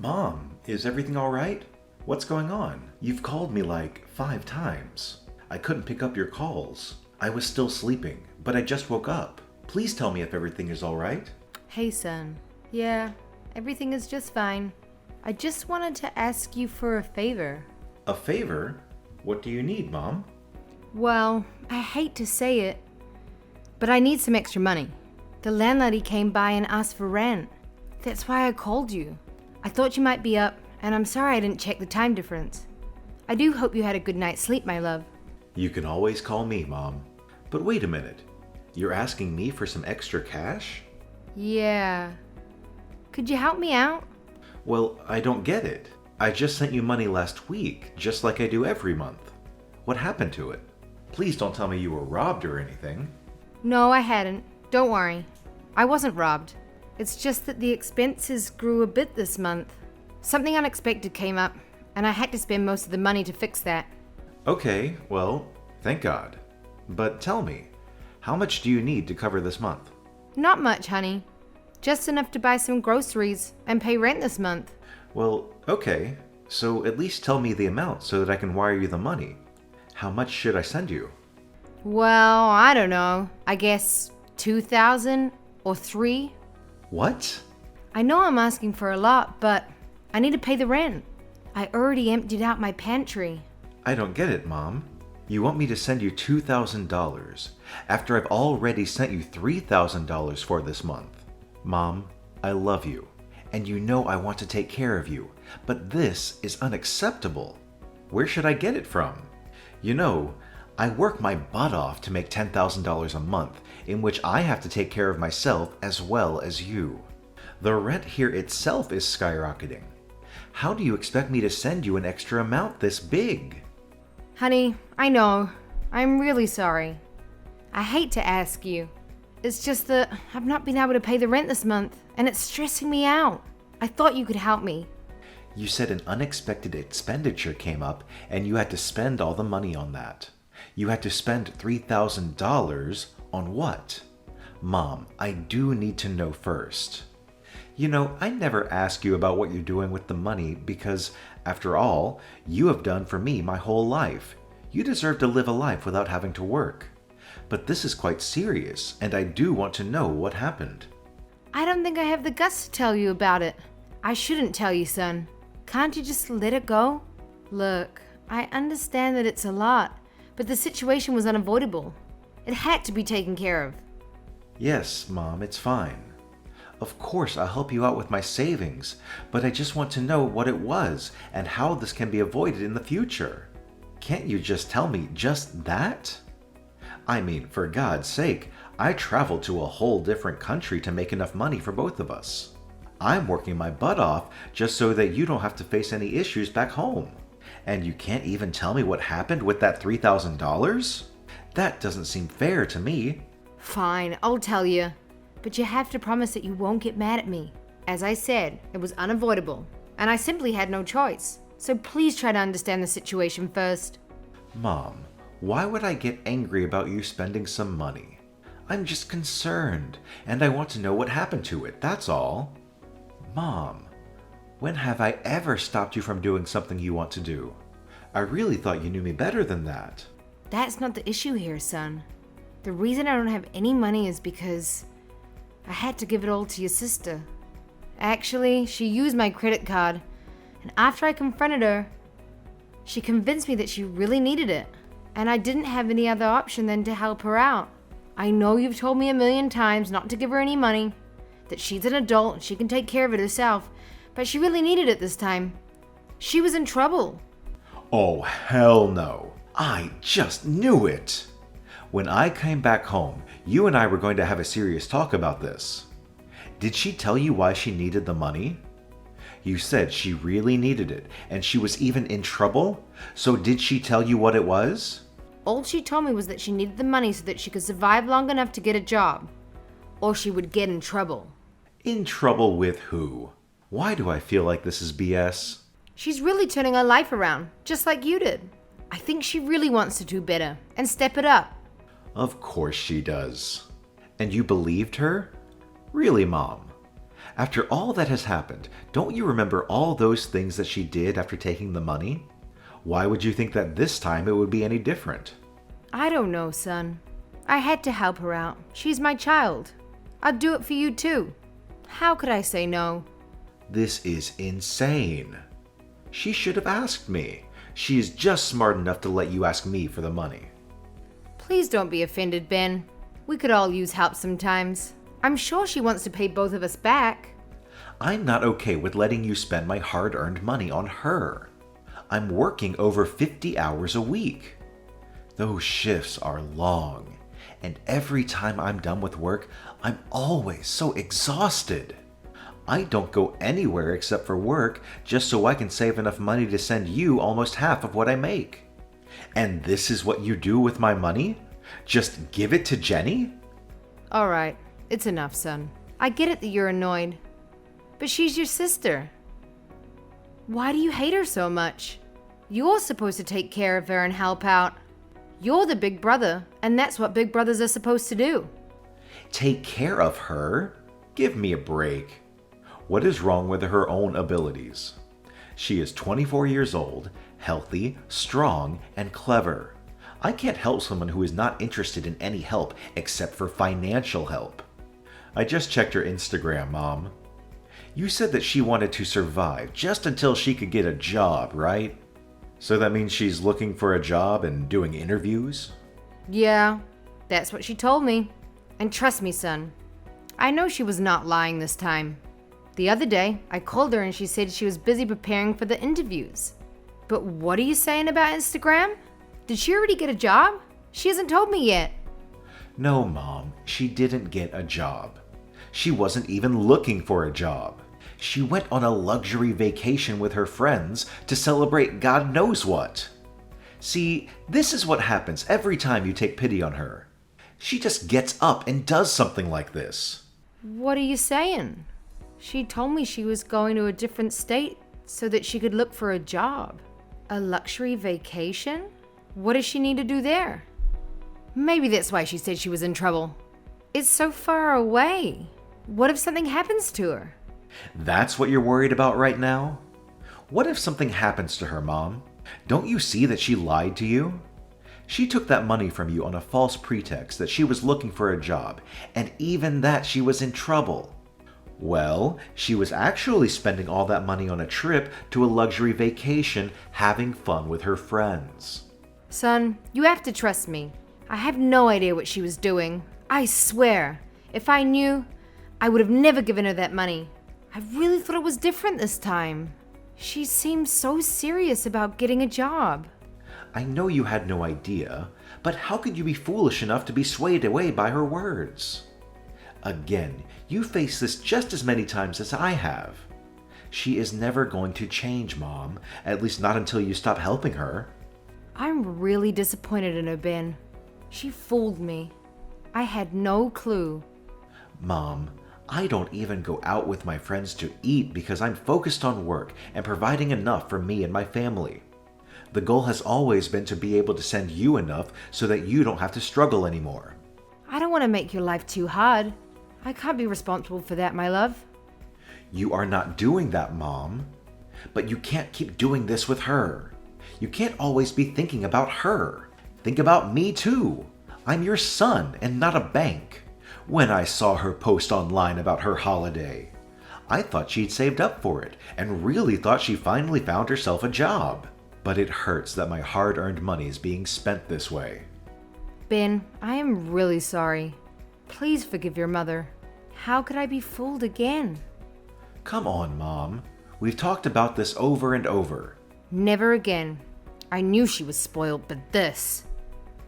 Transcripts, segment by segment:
Mom, is everything all right? What's going on? You've called me like 5 times. I couldn't pick up your calls. I was still sleeping, but I just woke up. Please tell me if everything is all right. Hey, son. Yeah, everything is just fine. I just wanted to ask you for a favor. A favor? What do you need, Mom? Well, I hate to say it, but I need some extra money. The landlady came by and asked for rent. That's why I called you. I thought you might be up, and I'm sorry I didn't check the time difference. I do hope you had a good night's sleep, my love. You can always call me, Mom. But wait a minute. You're asking me for some extra cash? Yeah. Could you help me out? Well, I don't get it. I just sent you money last week, just like I do every month. What happened to it? Please don't tell me you were robbed or anything. No, I hadn't. Don't worry. I wasn't robbed. It's just that the expenses grew a bit this month. Something unexpected came up, and I had to spend most of the money to fix that. Okay, well, thank God. But tell me, how much do you need to cover this month? Not much, honey. Just enough to buy some groceries and pay rent this month. Well, okay. So at least tell me the amount so that I can wire you the money. How much should I send you? Well, I don't know. I guess 2,000 or 3. What? I know I'm asking for a lot, but I need to pay the rent. I already emptied out my pantry. I don't get it, Mom. You want me to send you $2,000 after I've already sent you $3,000 for this month. Mom, I love you, and you know I want to take care of you, but this is unacceptable. Where should I get it from? You know, I work my butt off to make $10,000 a month, in which I have to take care of myself as well as you. The rent here itself is skyrocketing. How do you expect me to send you an extra amount this big? Honey, I know. I'm really sorry. I hate to ask you. It's just that I've not been able to pay the rent this month, and it's stressing me out. I thought you could help me. You said an unexpected expenditure came up, and you had to spend all the money on that. You had to spend $3,000 on what? Mom, I do need to know first. You know, I never ask you about what you're doing with the money because, after all, you have done for me my whole life. You deserve to live a life without having to work. But this is quite serious, and I do want to know what happened. I don't think I have the guts to tell you about it. I shouldn't tell you, son. Can't you just let it go? Look, I understand that it's a lot, but the situation was unavoidable. It had to be taken care of. Yes, Mom, it's fine. Of course, I'll help you out with my savings, but I just want to know what it was and how this can be avoided in the future. Can't you just tell me just that? I mean, for God's sake, I traveled to a whole different country to make enough money for both of us. I'm working my butt off just so that you don't have to face any issues back home. And you can't even tell me what happened with that $3,000? That doesn't seem fair to me. Fine, I'll tell you. But you have to promise that you won't get mad at me. As I said, it was unavoidable, and I simply had no choice. So please try to understand the situation first. Mom, why would I get angry about you spending some money? I'm just concerned, and I want to know what happened to it, that's all. Mom, when have I ever stopped you from doing something you want to do? I really thought you knew me better than that. That's not the issue here, son. The reason I don't have any money is because I had to give it all to your sister. Actually, she used my credit card, and after I confronted her, she convinced me that she really needed it, and I didn't have any other option than to help her out. I know you've told me a million times not to give her any money, that she's an adult and she can take care of it herself, but she really needed it this time. She was in trouble. Oh, hell no. I just knew it. When I came back home, you and I were going to have a serious talk about this. Did she tell you why she needed the money? You said she really needed it, and she was even in trouble? So did she tell you what it was? All she told me was that she needed the money so that she could survive long enough to get a job, or she would get in trouble. In trouble with who? Why do I feel like this is BS? She's really turning her life around, just like you did. I think she really wants to do better and step it up. Of course she does. And you believed her? Really, Mom? After all that has happened, don't you remember all those things that she did after taking the money? Why would you think that this time it would be any different? I don't know, son. I had to help her out. She's my child. I'd do it for you too. How could I say no? This is insane. She should have asked me. She is just smart enough to let you ask me for the money. Please don't be offended, Ben. We could all use help sometimes. I'm sure she wants to pay both of us back. I'm not okay with letting you spend my hard-earned money on her. I'm working over 50 hours a week. Those shifts are long, and every time I'm done with work, I'm always so exhausted. I don't go anywhere except for work just so I can save enough money to send you almost half of what I make. And this is what you do with my money? Just give it to Jenny? All right, it's enough, son. I get it that you're annoyed, but she's your sister. Why do you hate her so much? You're supposed to take care of her and help out. You're the big brother, and that's what big brothers are supposed to do. Take care of her? Give me a break. What is wrong with her own abilities? She is 24 years old, healthy, strong, and clever. I can't help someone who is not interested in any help except for financial help. I just checked her Instagram, Mom. You said that she wanted to survive just until she could get a job, right? So that means she's looking for a job and doing interviews? Yeah, that's what she told me. And trust me, son, I know she was not lying this time. The other day, I called her and she said she was busy preparing for the interviews. But what are you saying about Instagram? Did she already get a job? She hasn't told me yet. No, Mom, she didn't get a job. She wasn't even looking for a job. She went on a luxury vacation with her friends to celebrate God knows what. See, this is what happens every time you take pity on her. She just gets up and does something like this. What are you saying? She told me she was going to a different state so that she could look for a job. A luxury vacation? What does she need to do there? Maybe that's why she said she was in trouble. It's so far away. What if something happens to her? That's what you're worried about right now? What if something happens to her, Mom? Don't you see that she lied to you? She took that money from you on a false pretext that she was looking for a job, and even that she was in trouble. Well, she was actually spending all that money on a trip to a luxury vacation, having fun with her friends. Son, you have to trust me. I have no idea what she was doing. I swear, if I knew, I would have never given her that money. I really thought it was different this time. She seemed so serious about getting a job. I know you had no idea, but how could you be foolish enough to be swayed away by her words? Again, you face this just as many times as I have. She is never going to change, Mom, at least not until you stop helping her. I'm really disappointed in her, Ben. She fooled me. I had no clue. Mom, I don't even go out with my friends to eat because I'm focused on work and providing enough for me and my family. The goal has always been to be able to send you enough so that you don't have to struggle anymore. I don't want to make your life too hard. I can't be responsible for that, my love. You are not doing that, Mom. But you can't keep doing this with her. You can't always be thinking about her. Think about me too. I'm your son and not a bank. When I saw her post online about her holiday, I thought she'd saved up for it and really thought she finally found herself a job. But it hurts that my hard-earned money is being spent this way. Ben, I am really sorry. Please forgive your mother. How could I be fooled again? Come on, Mom. We've talked about this over and over. Never again. I knew she was spoiled, but this.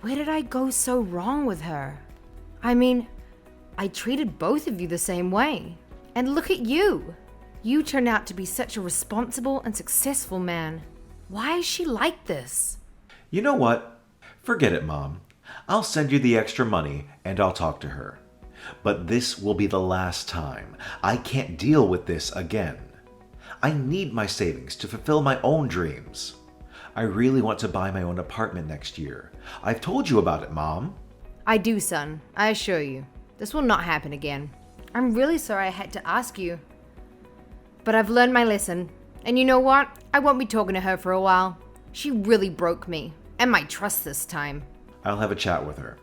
Where did I go so wrong with her? I mean, I treated both of you the same way. And look at you. You turned out to be such a responsible and successful man. Why is she like this? You know what? Forget it, Mom. I'll send you the extra money and I'll talk to her. But this will be the last time. I can't deal with this again. I need my savings to fulfill my own dreams. I really want to buy my own apartment next year. I've told you about it, Mom. I do, son. I assure you. This will not happen again. I'm really sorry I had to ask you. But I've learned my lesson. And you know what? I won't be talking to her for a while. She really broke me. And my trust this time. I'll have a chat with her.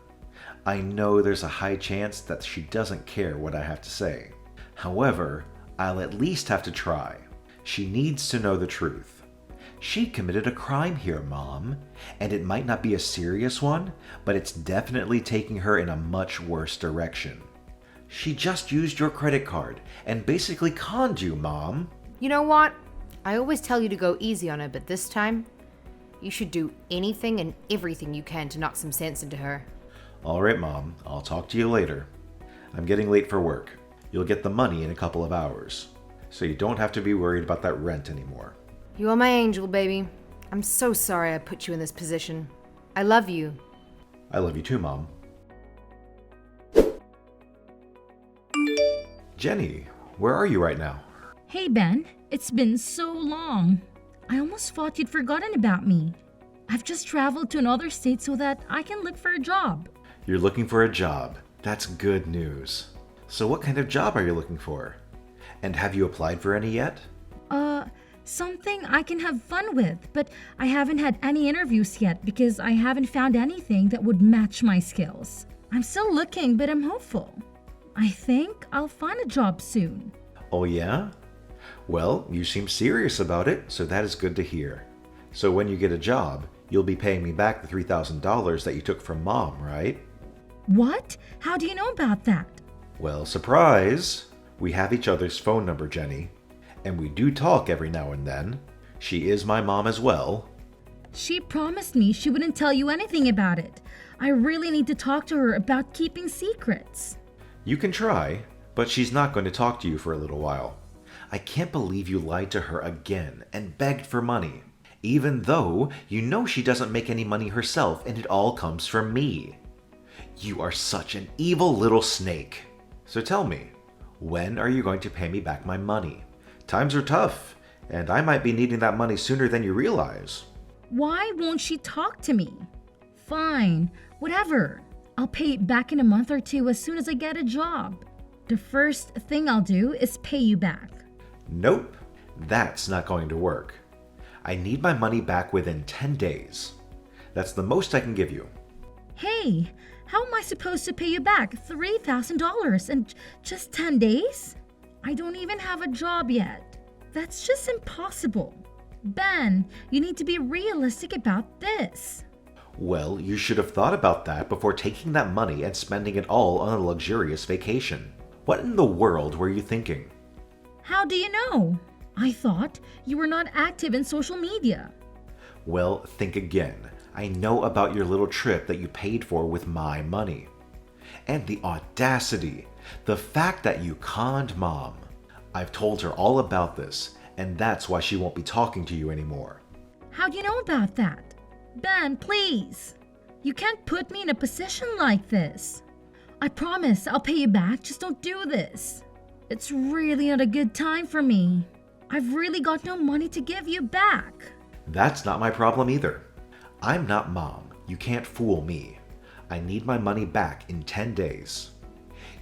I know there's a high chance that she doesn't care what I have to say. However, I'll at least have to try. She needs to know the truth. She committed a crime here, Mom, and it might not be a serious one, but it's definitely taking her in a much worse direction. She just used your credit card and basically conned you, Mom. You know what? I always tell you to go easy on her, but this time, you should do anything and everything you can to knock some sense into her. All right, Mom, I'll talk to you later. I'm getting late for work. You'll get the money in a couple of hours, so you don't have to be worried about that rent anymore. You are my angel, baby. I'm so sorry I put you in this position. I love you. I love you too, Mom. Jenny, where are you right now? Hey Ben, it's been so long. I almost thought you'd forgotten about me. I've just traveled to another state so that I can look for a job. You're looking for a job. That's good news. So what kind of job are you looking for? And have you applied for any yet? Something I can have fun with, but I haven't had any interviews yet because I haven't found anything that would match my skills. I'm still looking, but I'm hopeful. I think I'll find a job soon. Oh yeah? Well, you seem serious about it, so that is good to hear. So when you get a job, you'll be paying me back the $3,000 that you took from Mom, right? What? How do you know about that? Well, surprise! We have each other's phone number, Jenny. And we do talk every now and then. She is my mom as well. She promised me she wouldn't tell you anything about it. I really need to talk to her about keeping secrets. You can try, but she's not going to talk to you for a little while. I can't believe you lied to her again and begged for money, even though you know she doesn't make any money herself and it all comes from me. You are such an evil little snake. So tell me, when are you going to pay me back my money? Times are tough, and I might be needing that money sooner than you realize. Why won't she talk to me? Fine, whatever. I'll pay it back in a month or two as soon as I get a job. The first thing I'll do is pay you back. Nope, that's not going to work. I need my money back within 10 days. That's the most I can give you. Hey, how am I supposed to pay you back $3,000 in just 10 days? I don't even have a job yet. That's just impossible. Ben, you need to be realistic about this. Well, you should have thought about that before taking that money and spending it all on a luxurious vacation. What in the world were you thinking? How do you know? I thought you were not active in social media. Well, think again. I know about your little trip that you paid for with my money. And the audacity, the fact that you conned Mom. I've told her all about this, and that's why she won't be talking to you anymore. How do you know about that? Ben, please. You can't put me in a position like this. I promise I'll pay you back, just don't do this. It's really not a good time for me. I've really got no money to give you back. That's not my problem either. I'm not Mom. You can't fool me. I need my money back in 10 days.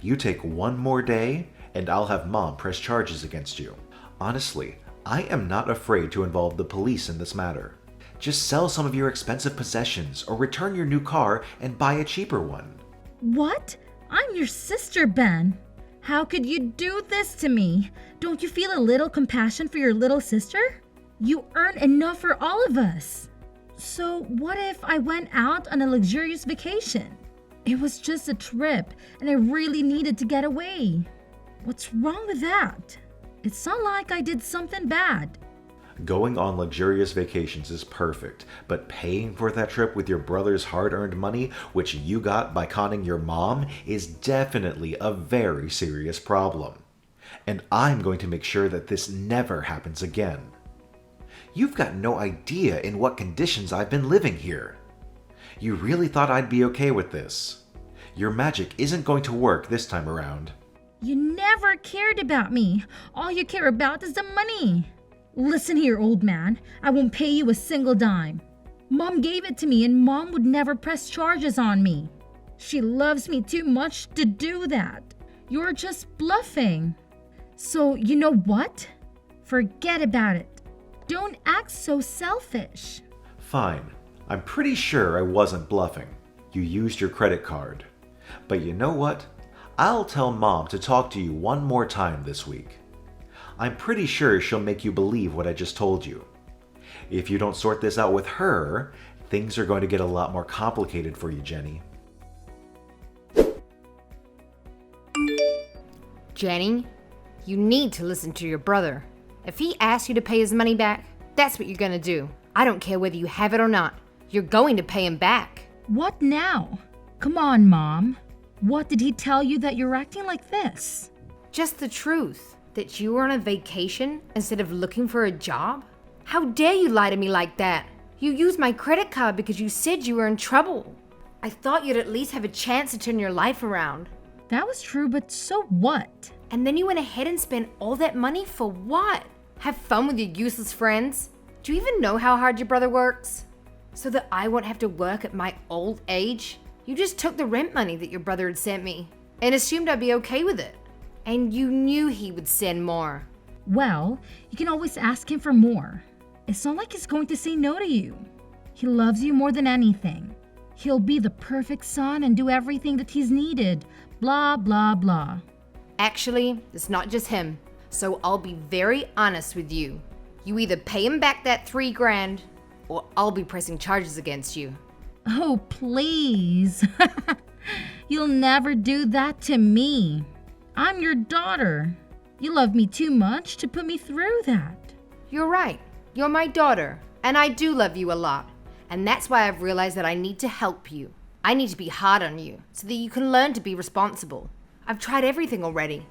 You take one more day, and I'll have Mom press charges against you. Honestly, I am not afraid to involve the police in this matter. Just sell some of your expensive possessions or return your new car and buy a cheaper one. What? I'm your sister, Ben. How could you do this to me? Don't you feel a little compassion for your little sister? You earn enough for all of us. So what if I went out on a luxurious vacation? It was just a trip, and I really needed to get away. What's wrong with that? It's not like I did something bad. Going on luxurious vacations is perfect, but paying for that trip with your brother's hard-earned money, which you got by conning your mom, is definitely a very serious problem. And I'm going to make sure that this never happens again. You've got no idea in what conditions I've been living here. You really thought I'd be okay with this. Your magic isn't going to work this time around. You never cared about me. All you care about is the money. Listen here, old man. I won't pay you a single dime. Mom gave it to me and Mom would never press charges on me. She loves me too much to do that. You're just bluffing. So, you know what? Forget about it. Don't act so selfish. Fine. I'm pretty sure I wasn't bluffing. You used your credit card. But you know what? I'll tell Mom to talk to you one more time this week. I'm pretty sure she'll make you believe what I just told you. If you don't sort this out with her, things are going to get a lot more complicated for you, Jenny. Jenny, you need to listen to your brother. If he asks you to pay his money back, that's what you're gonna do. I don't care whether you have it or not. You're going to pay him back. What now? Come on, Mom. What did he tell you that you're acting like this? Just the truth. That you were on a vacation instead of looking for a job? How dare you lie to me like that? You used my credit card because you said you were in trouble. I thought you'd at least have a chance to turn your life around. That was true, but so what? And then you went ahead and spent all that money for what? Have fun with your useless friends? Do you even know how hard your brother works? So that I won't have to work at my old age? You just took the rent money that your brother had sent me and assumed I'd be okay with it. And you knew he would send more. Well, you can always ask him for more. It's not like he's going to say no to you. He loves you more than anything. He'll be the perfect son and do everything that he's needed. Blah, blah, blah. Actually, it's not just him. So I'll be very honest with you. You either pay him back that $3,000 or I'll be pressing charges against you. Oh, please. You'll never do that to me. I'm your daughter. You love me too much to put me through that. You're right. You're my daughter, and I do love you a lot. And that's why I've realized that I need to help you. I need to be hard on you so that you can learn to be responsible. I've tried everything already.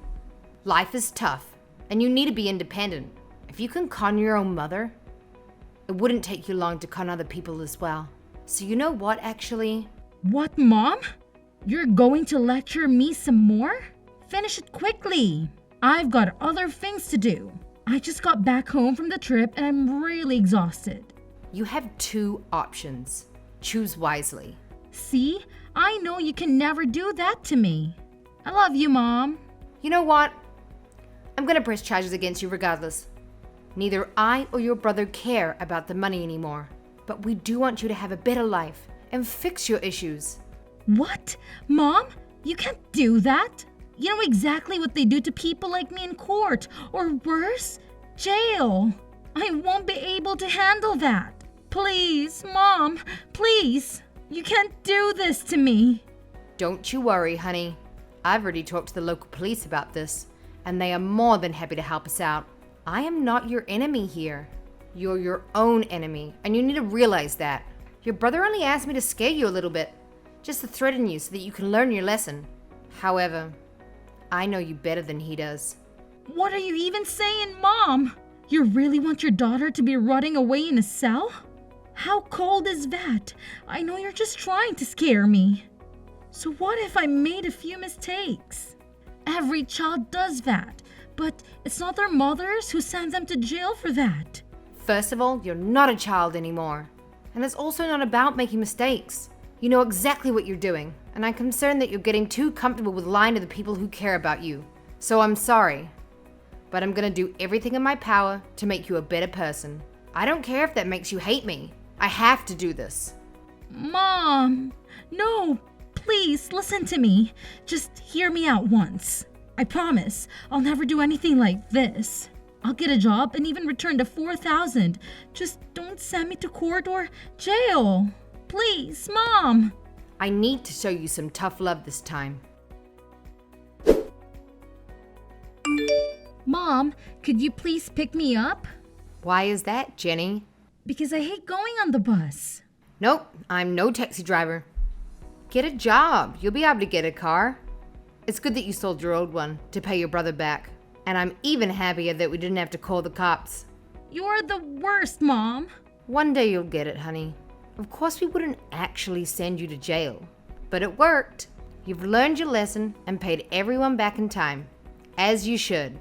Life is tough, and you need to be independent. If you can con your own mother, it wouldn't take you long to con other people as well. So you know what, actually? What, Mom? You're going to lecture me some more? Finish it quickly. I've got other things to do. I just got back home from the trip and I'm really exhausted. You have 2 options. Choose wisely. See? I know you can never do that to me. I love you, Mom. You know what? I'm gonna press charges against you regardless. Neither I or your brother care about the money anymore. But we do want you to have a better life and fix your issues. What? Mom? You can't do that. You know exactly what they do to people like me in court, or worse, jail. I won't be able to handle that. Please, Mom, please. You can't do this to me. Don't you worry, honey. I've already talked to the local police about this, and they are more than happy to help us out. I am not your enemy here. You're your own enemy, and you need to realize that. Your brother only asked me to scare you a little bit, just to threaten you so that you can learn your lesson. However, I know you better than he does. What are you even saying, Mom? You really want your daughter to be rotting away in a cell? How cold is that? I know you're just trying to scare me. So what if I made a few mistakes? Every child does that, but it's not their mothers who send them to jail for that. First of all, you're not a child anymore. And it's also not about making mistakes. You know exactly what you're doing, and I'm concerned that you're getting too comfortable with lying to the people who care about you. So I'm sorry, but I'm gonna do everything in my power to make you a better person. I don't care if that makes you hate me. I have to do this. Mom, no, please listen to me. Just hear me out once. I promise I'll never do anything like this. I'll get a job and even return the $4,000. Just don't send me to court or jail. Please, Mom. I need to show you some tough love this time. Mom, could you please pick me up? Why is that, Jenny? Because I hate going on the bus. Nope, I'm no taxi driver. Get a job. You'll be able to get a car. It's good that you sold your old one to pay your brother back. And I'm even happier that we didn't have to call the cops. You're the worst, Mom. One day you'll get it, honey. Of course we wouldn't actually send you to jail. But it worked. You've learned your lesson and paid everyone back in time. As you should.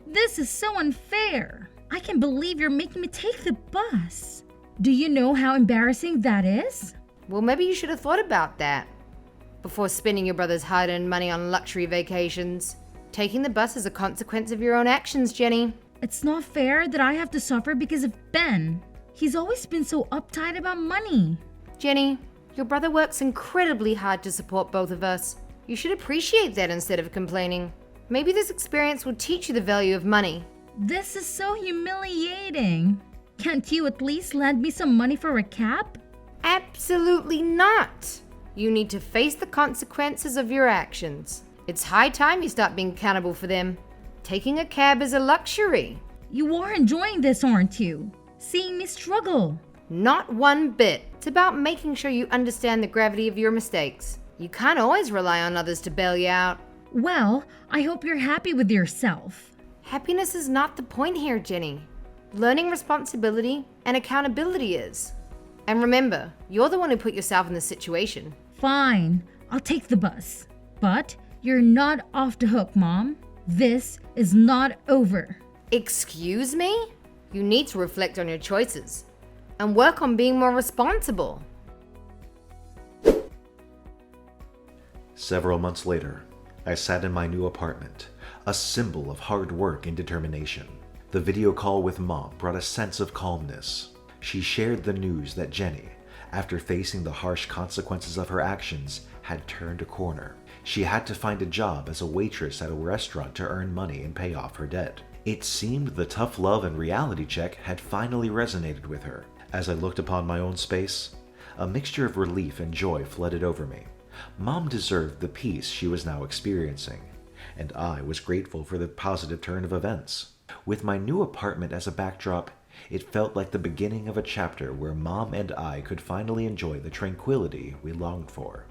This is so unfair. I can't believe you're making me take the bus. Do you know how embarrassing that is? Well, maybe you should have thought about that before spending your brother's hard-earned money on luxury vacations. Taking the bus is a consequence of your own actions, Jenny. It's not fair that I have to suffer because of Ben. He's always been so uptight about money. Jenny, your brother works incredibly hard to support both of us. You should appreciate that instead of complaining. Maybe this experience will teach you the value of money. This is so humiliating. Can't you at least lend me some money for a cab? Absolutely not. You need to face the consequences of your actions. It's high time you stop being accountable for them. Taking a cab is a luxury. You are enjoying this, aren't you? Seeing me struggle. Not one bit. It's about making sure you understand the gravity of your mistakes. You can't always rely on others to bail you out. Well, I hope you're happy with yourself. Happiness is not the point here, Jenny. Learning responsibility and accountability is. And remember, you're the one who put yourself in this situation. Fine, I'll take the bus. But you're not off the hook, Mom. This is not over. Excuse me? You need to reflect on your choices and work on being more responsible. Several months later, I sat in my new apartment, a symbol of hard work and determination. The video call with Mom brought a sense of calmness. She shared the news that Jenny, after facing the harsh consequences of her actions, had turned a corner. She had to find a job as a waitress at a restaurant to earn money and pay off her debt. It seemed the tough love and reality check had finally resonated with her. As I looked upon my own space, a mixture of relief and joy flooded over me. Mom deserved the peace she was now experiencing, and I was grateful for the positive turn of events. With my new apartment as a backdrop, it felt like the beginning of a chapter where Mom and I could finally enjoy the tranquility we longed for.